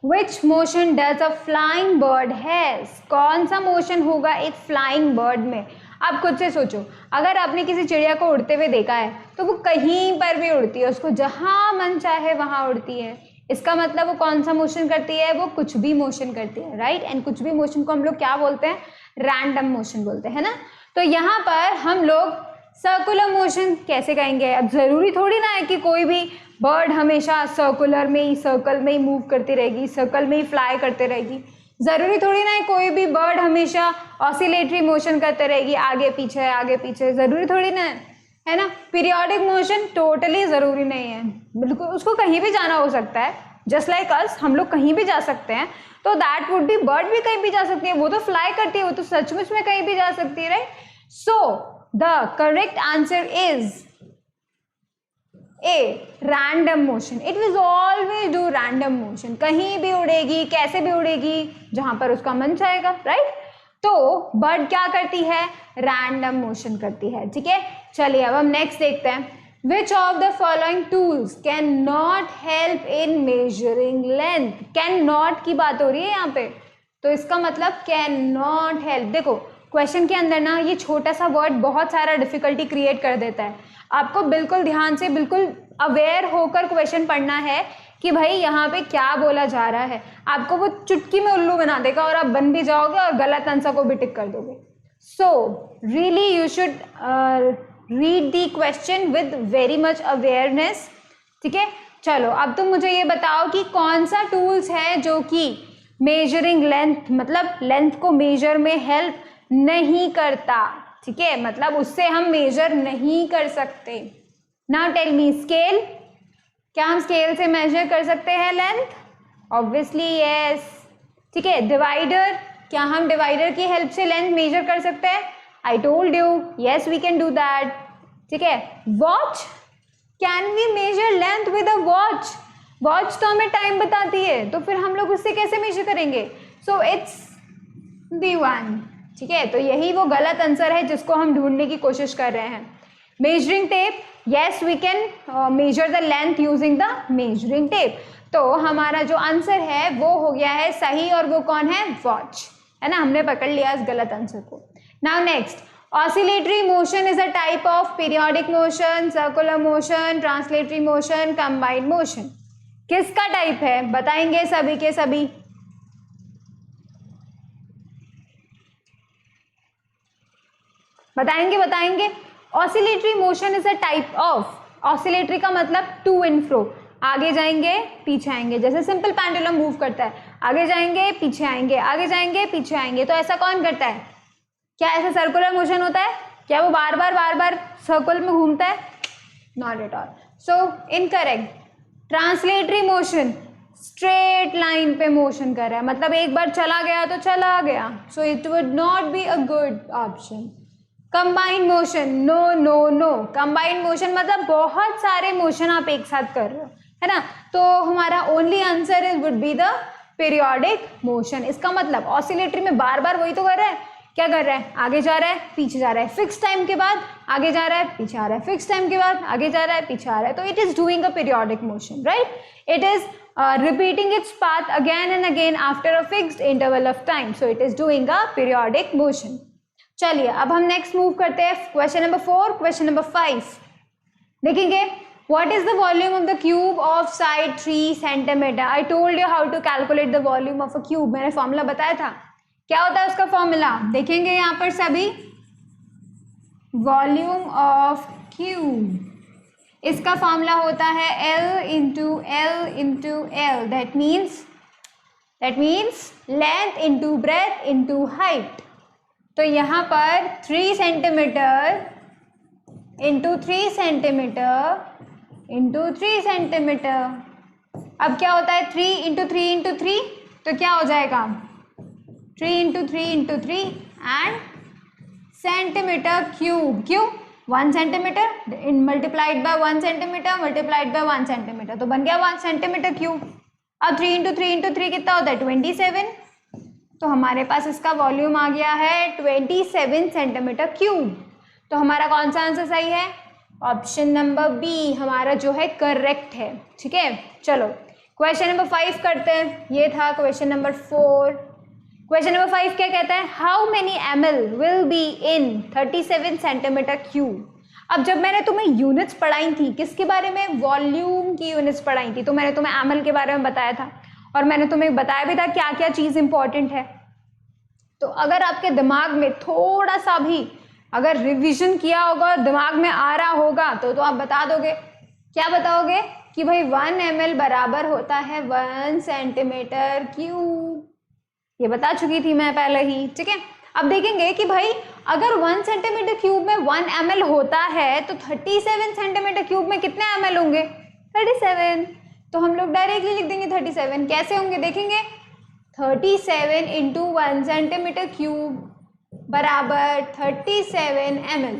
Which motion does a flying bird has? कौन सा मोशन होगा एक फ्लाइंग बर्ड में? आप खुद से सोचो, अगर आपने किसी चिड़िया को उड़ते हुए देखा है तो वो कहीं पर भी उड़ती है, उसको जहां मन चाहे वहां उड़ती है. इसका मतलब वो कौन सा मोशन करती है? वो कुछ भी मोशन करती है, राइट. एंड कुछ भी मोशन को हम लोग क्या बोलते हैं? रैंडम मोशन बोलते हैं ना. तो यहाँ पर हम लोग सर्कुलर मोशन कैसे कहेंगे? अब जरूरी थोड़ी ना है कि कोई भी बर्ड हमेशा सर्कुलर में ही, सर्कल में ही मूव करती रहेगी, सर्कल में ही फ्लाई करते रहेगी. जरूरी थोड़ी ना है कोई भी बर्ड हमेशा ऑसिलेटरी मोशन करते रहेगी, आगे पीछे, जरूरी थोड़ी ना है ना। पीरियोडिक मोशन टोटली जरूरी नहीं है, बिल्कुल उसको कहीं भी जाना हो सकता है, जस्ट लाइक अस, हम लोग कहीं भी जा सकते हैं, तो दैट वुड बी, बर्ड भी कहीं भी जा सकती है, वो तो फ्लाई करती है, वो तो सचमुच में कहीं भी जा सकती है, right. So the correct answer is a, random motion. It will always do random motion, कहीं भी उड़ेगी, कैसे भी उड़ेगी, जहां पर उसका मन चाहेगा, राइट। तो बर्ड क्या करती है, रैंडम मोशन करती है, ठीक है। चलिए अब हम नेक्स्ट देखते हैं। Which of the following tools can not help in measuring length. Can not की बात हो रही है यहाँ पे, तो इसका मतलब कैन नॉट हेल्प। देखो क्वेश्चन के अंदर ना ये छोटा सा वर्ड बहुत सारा डिफिकल्टी क्रिएट कर देता है। आपको बिल्कुल ध्यान से, बिल्कुल अवेयर होकर क्वेश्चन पढ़ना है कि भाई यहाँ पे क्या बोला जा रहा है। आपको वो चुटकी में उल्लू बना देगा और आप बन भी जाओगे और गलत आंसर को भी टिक कर दोगे। So really you should read the question with very much awareness, ठीक है। चलो अब तुम मुझे ये बताओ कि कौन सा टूल्स है जो कि मेजरिंग लेंथ, मतलब लेंथ को मेजर में हेल्प नहीं करता, ठीक है, मतलब उससे हम मेजर नहीं कर सकते। नाउ टेल मी, स्केल, क्या हम स्केल से मेजर कर सकते हैं लेंथ? ऑब्वियसली यस, ठीक है। डिवाइडर, क्या हम डिवाइडर की हेल्प से लेंथ मेजर कर सकते हैं? I told you yes we can do that, ठीक है। Watch, can we measure length with a watch? Watch तो हमें टाइम बताती है, तो फिर हम लोग उससे कैसे मेजर करेंगे? सो इट्स दी वन, ठीक है। तो यही वो गलत आंसर है जिसको हम ढूंढने की कोशिश कर रहे हैं। Measuring tape, yes we can measure the length using the measuring tape. तो हमारा जो आंसर है वो हो गया है सही, और वो कौन है? वॉच, है ना। हमने पकड़ लिया इस गलत आंसर को। Now next, oscillatory motion is a type of periodic motion, circular motion, translatory motion, combined motion. किसका टाइप है बताएंगे सभी के सभी? बताएंगे। Oscillatory motion is a type of, oscillatory का मतलब टू एंड फ्रो, आगे जाएंगे पीछे आएंगे, जैसे सिंपल पेंडुलम मूव करता है, आगे जाएंगे पीछे आएंगे, आगे जाएंगे पीछे आएंगे। तो ऐसा कौन करता है? क्या ऐसा सर्कुलर मोशन होता है? क्या वो बार बार सर्कल में घूमता है? Not at all, so incorrect. Translatory motion, straight line पे मोशन कर रहा है, मतलब एक बार चला गया तो चला गया, so it would not be a good option. Combined motion, no, combined motion मतलब बहुत सारे मोशन आप एक साथ कर रहे हो, है ना। तो हमारा only answer is would be the periodic motion. इसका मतलब ऑसिलेटरी में बार बार वही तो कर रहा है, क्या कर रहा है? आगे जा रहा है पीछे जा रहा है, फिक्स टाइम के बाद आगे जा रहा है पीछे आ रहा है, फिक्स टाइम के बाद आगे जा रहा है पीछे आ रहा है, तो it is doing a periodic motion, right. It is repeating its path again and again after a fixed interval of time, so it is doing a periodic motion. चलिए अब हम नेक्स्ट मूव करते हैं, क्वेश्चन नंबर 4, क्वेश्चन नंबर 5 देखेंगे। What is the volume of the cube of side 3 centimetre? I told you how to calculate the volume of a cube, मैंने formula बताया था। क्या होता है उसका फॉर्मूला? देखेंगे यहाँ पर सभी, वॉल्यूम ऑफ क्यूब, इसका फॉर्मूला होता है L into L, that means length into breadth into height. तो यहाँ पर 3 centimetre into 3 centimetre into 3 centimetre. अब क्या होता है 3 इंटू 3 इंटू 3, तो क्या हो जाएगा 3 into 3 into 3 and centimetre cube, क्यों 1 centimetre multiplied by 1 centimetre multiplied by 1 centimetre, तो बन गया 1 सेंटीमीटर क्यूब। अब 3 इंटू 3 इंटू 3 कितना होता है 27, तो हमारे पास इसका वॉल्यूम आ गया है 27 सेंटीमीटर क्यूब। तो हमारा कौन सा आंसर सही है? ऑप्शन नंबर बी हमारा जो है करेक्ट है, ठीक है। चलो क्वेश्चन नंबर 5 करते हैं, ये था क्वेश्चन नंबर 4। क्वेश्चन नंबर 5 क्या कहता है? How many ml will be in 37 centimetre cube. अब जब मैंने तुम्हें यूनिट्स पढ़ाई थी, किसके बारे में? वॉल्यूम की यूनिट्स पढ़ाई थी, तो मैंने तुम्हें ml के बारे में बताया था, और मैंने तुम्हें बताया भी था क्या क्या चीज़ इंपॉर्टेंट है। तो अगर आपके दिमाग में थोड़ा सा भी अगर रिवीजन किया होगा, दिमाग में आ रहा होगा, तो आप बता दोगे, क्या बताओगे कि भाई 1 ml बराबर होता है 1 सेंटीमीटर क्यूब, ये बता चुकी थी मैं पहले ही, ठीक है। अब देखेंगे कि भाई अगर 1 सेंटीमीटर क्यूब में 1 ml होता है तो 37 सेंटीमीटर क्यूब में कितने ml होंगे? 37। तो हम लोग डायरेक्टली लिख देंगे 37। कैसे होंगे देखेंगे, 37 इंटू 1 सेंटीमीटर क्यूब बराबर 37 ml।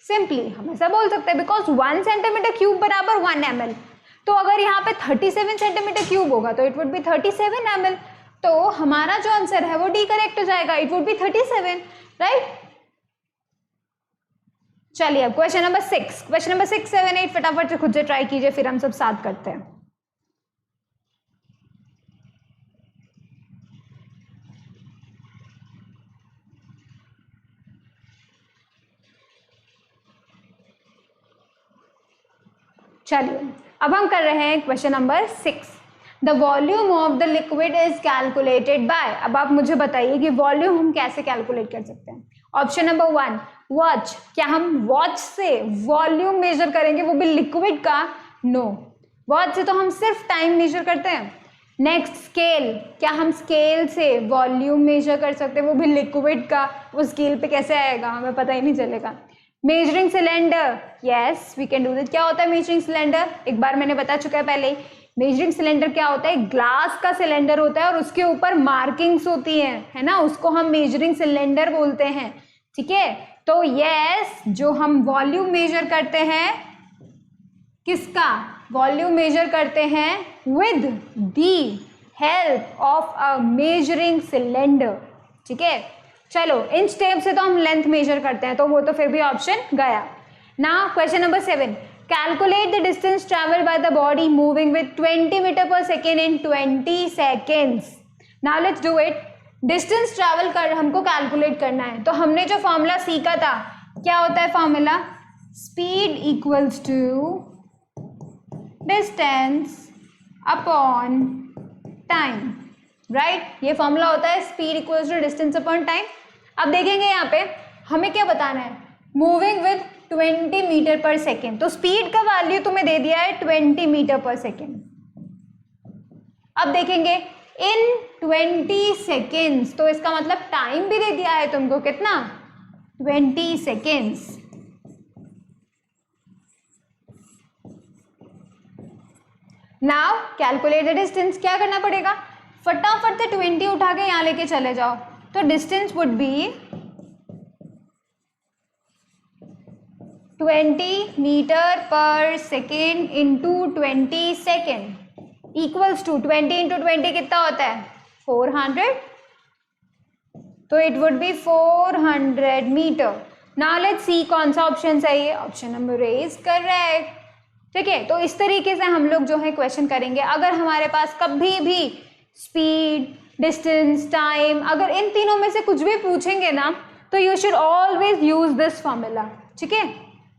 सिंपली हम ऐसा बोल सकते हैं बिकॉज 1 सेंटीमीटर क्यूब बराबर 1 ml। तो अगर यहाँ पे 37 सेंटीमीटर क्यूब होगा तो इट वुड बी 37 ml। तो हमारा जो आंसर है वो डी करेक्ट हो जाएगा, इट वुड बी 37, राइट। चलिए अब क्वेश्चन नंबर 6, क्वेश्चन नंबर 6, 7, 8 फटाफट से खुद से ट्राई कीजिए, फिर हम सब साथ करते हैं। चलिए अब हम कर रहे हैं question number 6। The volume of the liquid is calculated by. अब आप मुझे बताइए कि वॉल्यूम हम कैसे कैलकुलेट कर सकते हैं। Option number 1 watch. क्या हम वॉच से वॉल्यूम मेजर करेंगे, वो भी लिक्विड का? नो, वॉच से तो हम सिर्फ टाइम मेजर करते हैं। Next scale. क्या हम स्केल से वॉल्यूम मेजर कर सकते हैं, वो भी लिक्विड का? वो स्केल पे कैसे आएगा, हमें पता ही नहीं चलेगा। Measuring cylinder, yes we can do this. क्या होता है मेजरिंग सिलेंडर? एक बार मैंने बता चुका है पहले ही। मेजरिंग सिलेंडर क्या होता है? ग्लास का सिलेंडर होता है और उसके ऊपर मार्किंग्स होती हैं, है ना, उसको हम मेजरिंग सिलेंडर बोलते हैं, ठीक है। तो यस, जो हम वॉल्यूम मेजर करते हैं, किसका वॉल्यूम मेजर करते हैं? With the help of a measuring cylinder, ठीक है। चलो इंच टेप से तो हम लेंथ मेजर करते हैं, तो वो तो फिर भी ऑप्शन गया। Now question number 7, calculate the distance travel by the body moving with 20 metre per second in 20 seconds. Now let's do it. Distance travel कर हमको कैलकुलेट करना है, तो हमने जो फॉर्मूला सीखा था, क्या होता है formula? Speed equals to distance upon time, right. ये फॉर्मूला होता है speed equals to distance upon time. अब देखेंगे यहाँ पे हमें क्या बताना है, moving with 20 metre per second. तो स्पीड का वैल्यू तुम्हें दे दिया है 20 मीटर पर सेकेंड। अब देखेंगे इन 20 सेकेंड्स, तो इसका मतलब टाइम भी दे दिया है तुमको, कितना? 20 seconds. Now calculate the distance. क्या करना पड़ेगा? फटाफट से 20 उठा के यहां लेके चले जाओ, तो distance would be 20 metre per second into 20 second equals to 20 into 20 कितना होता है? 400। तो it would be 400 metre. Now let's see कौन सा ऑप्शन सही है। Option number A is correct, ठीक है। तो इस तरीके से हम लोग जो है क्वेश्चन करेंगे। अगर हमारे पास कभी भी स्पीड, डिस्टेंस, टाइम, अगर इन तीनों में से कुछ भी पूछेंगे ना, तो you should always use this formula, ठीक है।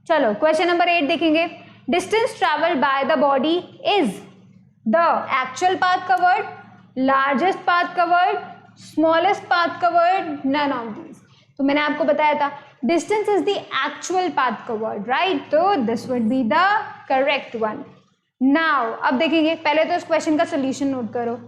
चलो क्वेश्चन नंबर 8 देखेंगे। Distance travel by the body is the actual path covered, largest path covered, smallest path covered, none of these. तो मैंने आपको बताया था distance is the actual path covered, right. तो this would be the correct one. Now अब देखेंगे, पहले तो इस क्वेश्चन का सोल्यूशन नोट करो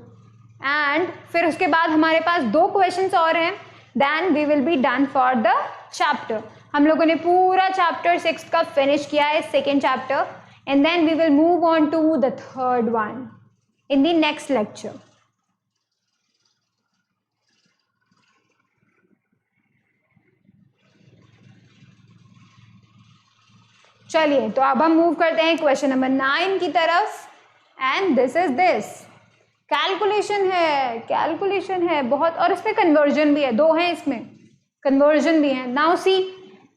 एंड फिर उसके बाद हमारे पास 2 क्वेश्चंस और हैं, then we will be done for the chapter. हम लोगों ने पूरा चैप्टर 6 का फिनिश किया है, second chapter, and then we will move on to the third one in the next lecture. चलिए तो अब हम मूव करते हैं क्वेश्चन नंबर 9 की तरफ, and this is this. Calculation है, कैलकुलेशन है बहुत, और इसमें कन्वर्जन भी है, 2 हैं इसमें, कन्वर्जन भी है। Now see,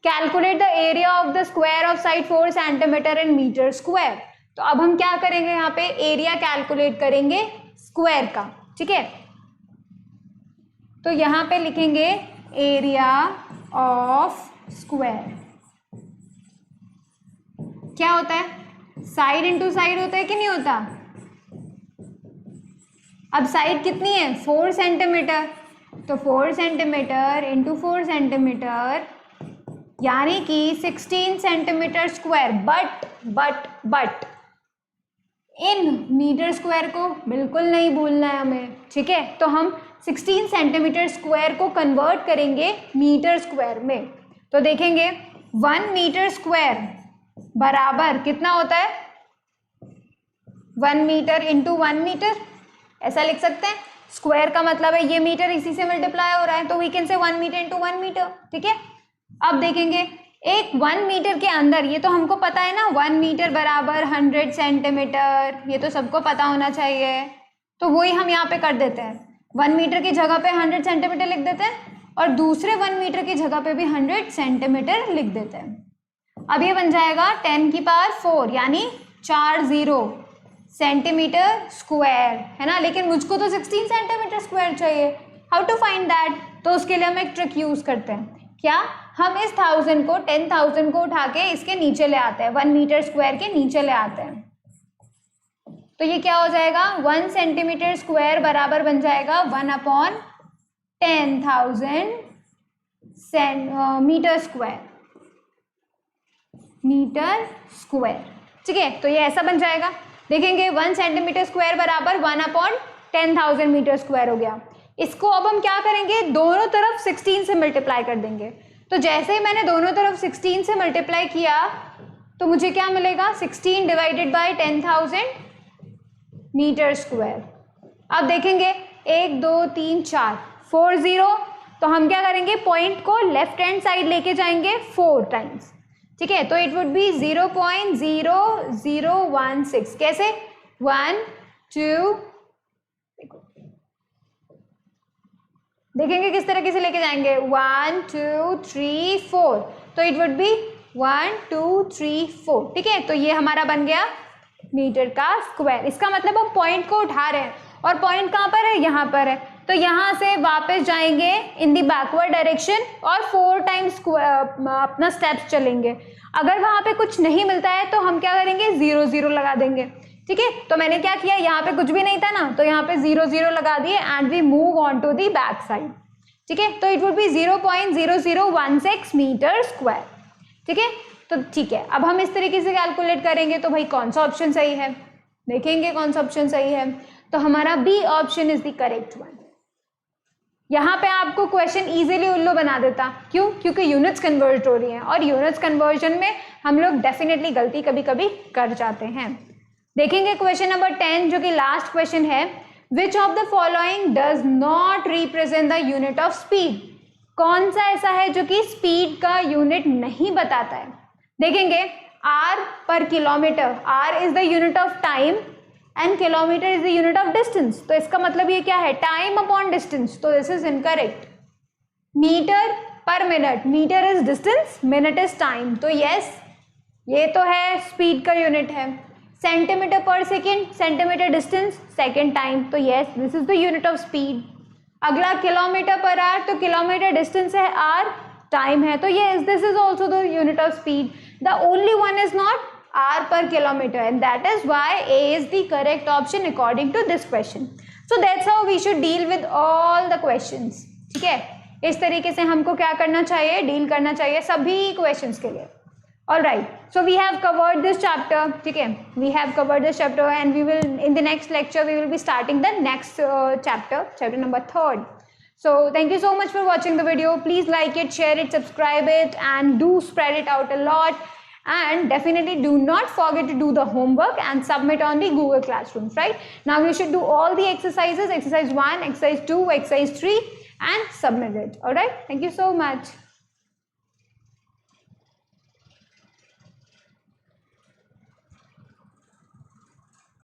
calculate the area of the square of side 4 centimetre in metre square. तो अब हम क्या करेंगे, यहाँ पे एरिया कैलकुलेट करेंगे स्क्वायर का, ठीक है। तो यहाँ पे लिखेंगे एरिया ऑफ स्क्वायर। क्या होता है? साइड इंटू साइड होता है कि नहीं होता? अब साइड कितनी है? 4 सेंटीमीटर, तो 4 सेंटीमीटर इंटू 4 सेंटीमीटर यानी कि 16 centimetre square. But in metre square को बिल्कुल नहीं भूलना है हमें, ठीक है, तो हम 16 सेंटीमीटर स्क्वायर को कन्वर्ट करेंगे मीटर स्क्वायर में। तो देखेंगे 1 मीटर स्क्वायर बराबर कितना होता है, 1 मीटर इंटू 1 मीटर, ऐसा लिख सकते हैं। स्क्वायर का मतलब है ये मीटर इसी से मल्टीप्लाई हो रहा है, तो we can say 1 metre into 1 metre, ठीक है। अब देखेंगे एक 1 मीटर के अंदर, ये तो हमको पता है ना, 1 मीटर बराबर 100 सेंटीमीटर, ये तो सबको पता होना चाहिए, तो वही हम यहाँ पे कर देते हैं। 1 मीटर की जगह पे 100 सेंटीमीटर लिख देते हैं और दूसरे 1 मीटर की जगह पे भी 100 सेंटीमीटर लिख देते हैं। अब ये बन जाएगा 10 की पावर 4 यानी 40 सेंटीमीटर स्क्वायर, है ना। लेकिन मुझको तो 16 सेंटीमीटर स्क्वायर चाहिए, हाउ टू फाइंड दैट? तो उसके लिए हम एक ट्रिक यूज करते हैं। क्या? हम इस 1000 को 10,000 को उठा के इसके नीचे ले आते हैं, 1 मीटर स्क्वायर के नीचे ले आते हैं। तो ये क्या हो जाएगा, 1 सेंटीमीटर स्क्वायर बराबर बन जाएगा 1/10,000 मीटर स्क्वायर, ठीक है। तो ये ऐसा बन जाएगा, देखेंगे 1 सेंटीमीटर स्क्वायर बराबर 1/10,000 मीटर स्क्वायर हो गया। इसको अब हम क्या करेंगे, दोनों तरफ 16 से मल्टीप्लाई कर देंगे। तो जैसे ही मैंने दोनों तरफ 16 से मल्टीप्लाई किया तो मुझे क्या मिलेगा, 16 डिवाइडेड बाई 10,000 मीटर स्क्वायर। अब देखेंगे 1 2 3 4 40, तो हम क्या करेंगे, पॉइंट को लेफ्ट हैंड साइड लेके जाएंगे 4 टाइम्स, ठीक है। तो इट वुड बी 0.0016। कैसे, 1 2, देखेंगे किस तरीके से लेके जाएंगे, 1 2 3 4, तो इट वुड बी 1 2 3 4, ठीक है। तो ये हमारा बन गया मीटर का स्क्वायर। इसका मतलब हम पॉइंट को उठा रहे हैं और पॉइंट कहाँ पर है, यहाँ पर है। तो यहाँ से वापस जाएंगे इन दी बैकवर्ड डायरेक्शन और 4 टाइम्स अपना स्टेप्स चलेंगे। अगर वहाँ पे कुछ नहीं मिलता है तो हम क्या करेंगे, 0 0 लगा देंगे, ठीक है। तो मैंने क्या किया, यहाँ पे कुछ भी नहीं था ना, तो यहाँ पे 0 0 लगा दिए and we move on to the back side, ठीक है। तो it would be 0.0016 metre square, ठीक है। तो ठीक है, अब हम इस तरीके से कैलकुलेट करेंगे तो भाई कौन सा ऑप्शन सही है, देखेंगे कौन सा ऑप्शन सही है। तो हमारा B option is the correct one. यहाँ पे आपको क्वेश्चन इजीली उल्लू बना देता, क्यों? क्योंकि यूनिट्स कन्वर्ट हो रही हैं और यूनिट्स कन्वर्जन में हम लोग डेफिनेटली गलती कभी कभी कर जाते हैं। देखेंगे क्वेश्चन नंबर 10 जो कि लास्ट क्वेश्चन है, which of the following does not represent the unit of speed. कौन सा ऐसा है जो कि स्पीड का यूनिट नहीं बताता है। देखेंगे hour per kilometre, hour is the unit of time and kilometre is the unit of distance. तो इसका मतलब ये क्या है, टाइम अपॉन डिस्टेंस, तो this is incorrect. Metre per minute, metre is distance, minute is time, तो yes ये तो है स्पीड का यूनिट है। Centimetre per second, centimetre distance, second time, तो yes this is the unit of speed. अगला kilometre per hour, तो kilometre distance है, आर टाइम है, तो yes this is also the unit of speed. The only one is not hour per kilometre and that is why A is the correct option according to this question. So that's how we should deal with all the questions, ठीक है। इस तरीके से हमको क्या करना चाहिए, deal करना चाहिए सभी क्वेश्चंस के लिए। All right, so we have covered this chapter, ठीक है, we have covered this chapter and we will in the next lecture we will be starting the next chapter number 3rd. So thank you so much for watching the video. Please like it, share it, subscribe it and do spread it out a lot, and definitely do not forget to do the homework and submit on the Google Classrooms, right? Now you should do all the exercises, exercise 1, exercise 2, exercise 3 and submit it. All right, thank you so much.